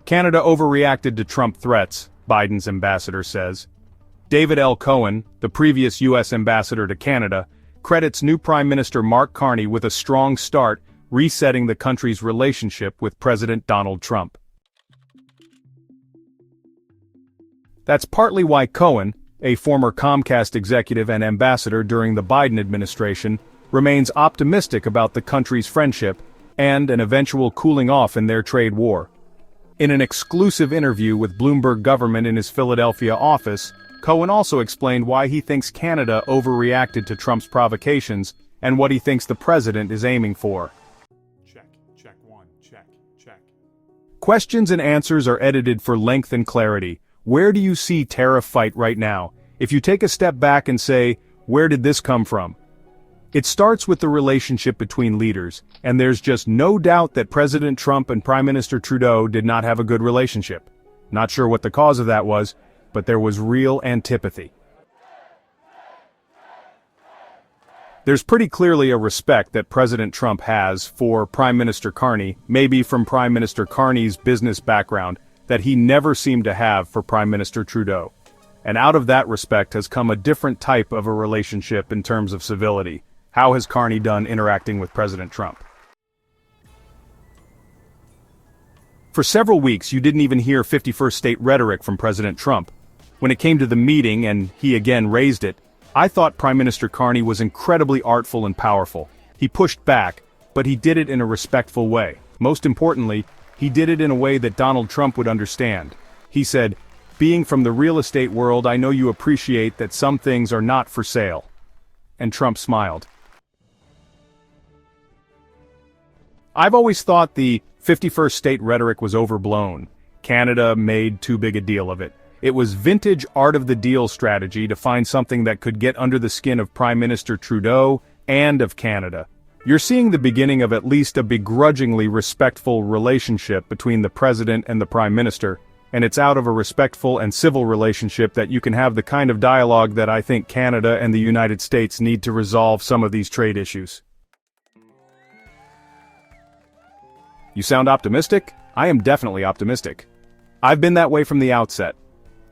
Canada overreacted to Trump threats, Biden's ambassador says. David L. Cohen, the previous U.S. ambassador to Canada, credits new Prime Minister Mark Carney with a strong start, resetting the country's relationship with President Donald Trump. That's partly why Cohen, a former Comcast executive and ambassador during the Biden administration, remains optimistic about the country's friendship and an eventual cooling off in their trade war. In an exclusive interview with Bloomberg Government in his Philadelphia office, Cohen also explained why he thinks Canada overreacted to Trump's provocations and what he thinks the president is aiming for. Check one, check. Questions and answers are edited for length and clarity. Where do you see Tariff Fight right now? If you take a step back and say, where did this come from? It starts with the relationship between leaders, and there's just no doubt that President Trump and Prime Minister Trudeau did not have a good relationship. Not sure what the cause of that was, but there was real antipathy. There's pretty clearly a respect that President Trump has for Prime Minister Carney, maybe from Prime Minister Carney's business background, that he never seemed to have for Prime Minister Trudeau. And out of that respect has come a different type of a relationship in terms of civility. How has Carney done interacting with President Trump? For several weeks, you didn't even hear 51st State Rhetoric from President Trump. When it came to the meeting, and he again raised it, I thought Prime Minister Carney was incredibly artful and powerful. He pushed back, but he did it in a respectful way. Most importantly, he did it in a way that Donald Trump would understand. He said, "Being from the real estate world, I know you appreciate that some things are not for sale." And Trump smiled. I've always thought the 51st State Rhetoric was overblown. Canada made too big a deal of it. It was vintage art of the deal strategy to find something that could get under the skin of Prime Minister Trudeau and of Canada. You're seeing the beginning of at least a begrudgingly respectful relationship between the President and the Prime Minister, and it's out of a respectful and civil relationship that you can have the kind of dialogue that I think Canada and the United States need to resolve some of these trade issues. You sound optimistic? I am definitely optimistic. I've been that way from the outset.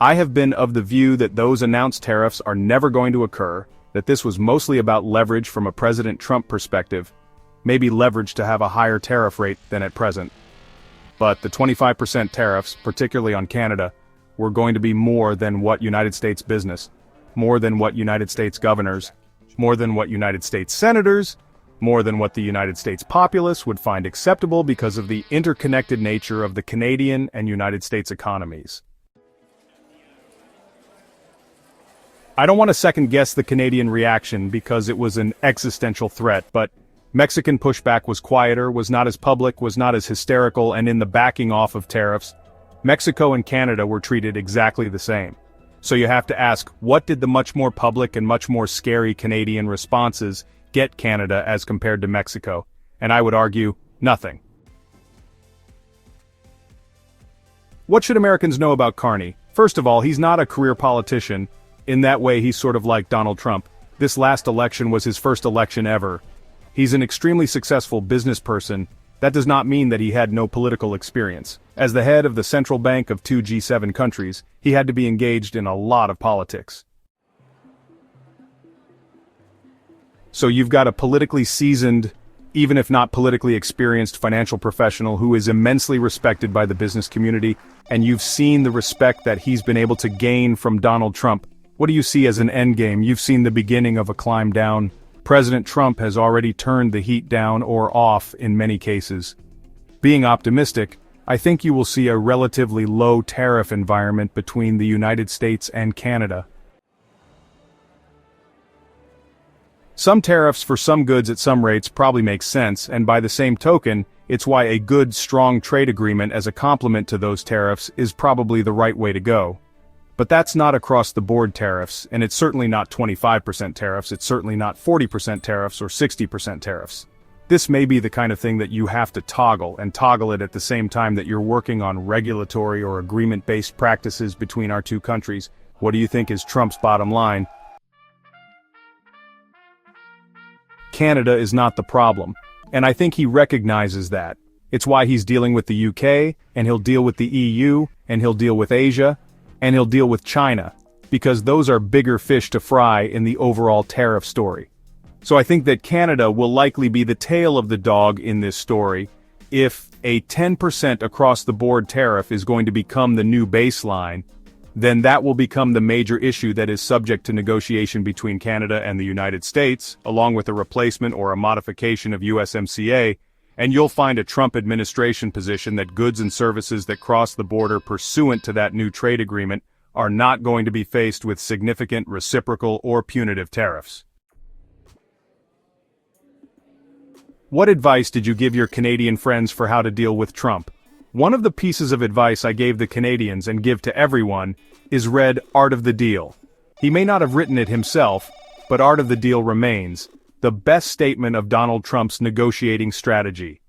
I have been of the view that those announced tariffs are never going to occur, that this was mostly about leverage from a President Trump perspective, maybe leverage to have a higher tariff rate than at present. But the 25% tariffs, particularly on Canada, were going to be more than what United States business, more than what United States governors, more than what United States senators, more than what the United States populace would find acceptable because of the interconnected nature of the Canadian and United States economies. I don't want to second-guess the Canadian reaction because it was an existential threat, but Mexican pushback was quieter, was not as public, was not as hysterical, and in the backing off of tariffs, Mexico and Canada were treated exactly the same. So you have to ask, what did the much more public and much more scary Canadian responses get Canada as compared to Mexico? And I would argue, nothing. What should Americans know about Carney? First of all, he's not a career politician. In that way, he's sort of like Donald Trump. This last election was his first election ever. He's an extremely successful business person. That does not mean that he had no political experience. As the head of the central bank of 2 G7 countries, he had to be engaged in a lot of politics. So you've got a politically seasoned, even if not politically experienced financial professional who is immensely respected by the business community, and you've seen the respect that he's been able to gain from Donald Trump. What do you see as an endgame? You've seen the beginning of a climb down. President Trump has already turned the heat down or off in many cases. Being optimistic, I think you will see a relatively low tariff environment between the United States and Canada. Some tariffs for some goods at some rates probably make sense, and by the same token, it's why a good, strong trade agreement as a complement to those tariffs is probably the right way to go. But that's not across-the-board tariffs, and it's certainly not 25% tariffs, it's certainly not 40% tariffs or 60% tariffs. This may be the kind of thing that you have to toggle, and toggle it at the same time that you're working on regulatory or agreement-based practices between our two countries. What do you think is Trump's bottom line? Canada is not the problem, and I think he recognizes that. It's why he's dealing with the UK, and he'll deal with the EU, and he'll deal with Asia, and he'll deal with China, because those are bigger fish to fry in the overall tariff story. So I think that Canada will likely be the tail of the dog in this story. If a 10% across-the-board tariff is going to become the new baseline, then that will become the major issue that is subject to negotiation between Canada and the United States, along with a replacement or a modification of USMCA, and you'll find a Trump administration position that goods and services that cross the border pursuant to that new trade agreement are not going to be faced with significant reciprocal or punitive tariffs. What advice did you give your Canadian friends for how to deal with Trump? One of the pieces of advice I gave the Canadians and give to everyone is read Art of the Deal. He may not have written it himself, but Art of the Deal remains the best statement of Donald Trump's negotiating strategy.